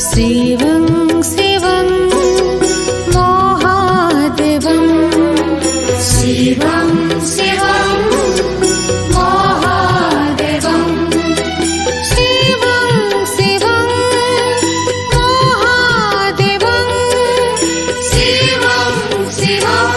शिवं शिवं महादेवं शिवं शिवं महादेवं शिवं शिवं महादेवं शिवं शिवं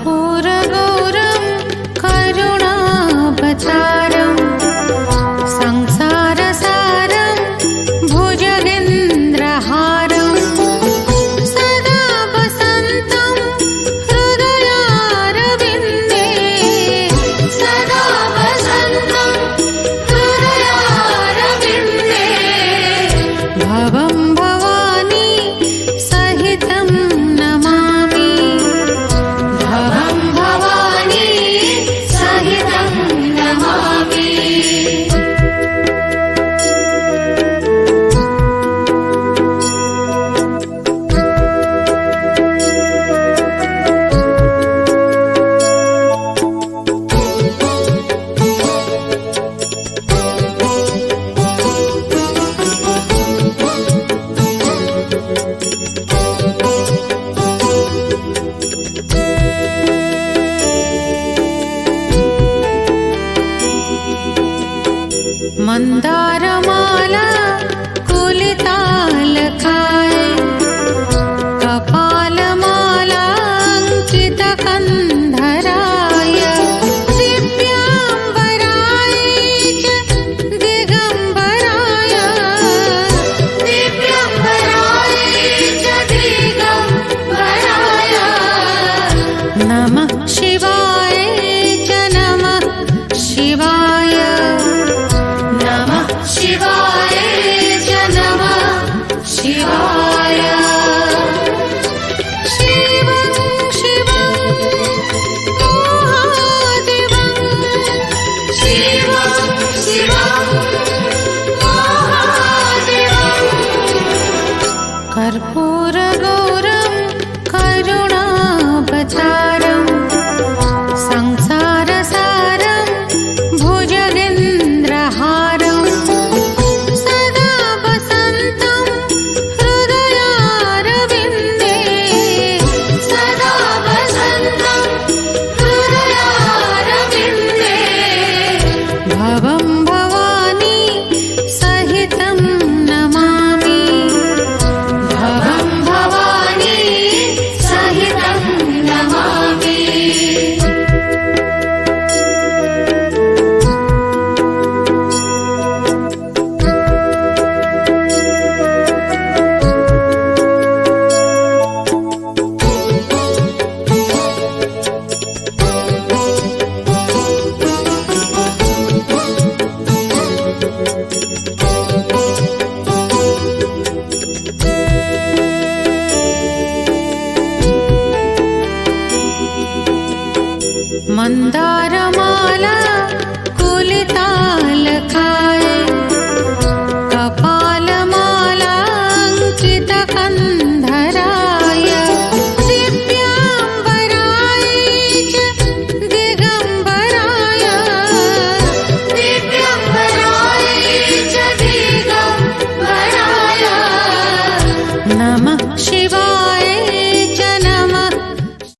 कर्पूरगौरं करुणावतारं संसारसारं भुजगेन्द्रहारं सदा वसन्तं हृदयारविन्दे सदा वसन्तं हृदयारविन्दे भवं भवानी सहितं नमामि भवं भवानी सहितं नमामि। मंदारमाला कुलितालखाय कपालमालाङ्कितकन्धराय दिव्याम्बराय च दिगम्बराय दिव्याम्बराय च दिगम्बराय नमः शिवाय च नमः शिवाय नमः शिवाय च नमः शिवाय शिवं शिवं महादेवं शिवं शिवं महादेवं कर्पूरगौरं करुणावतारं संसारसारं भुजगेन्द्रहारं सदा वसन्तं हृदयारविन्दे सदा वसन्तं हृदयारविन्दे भवं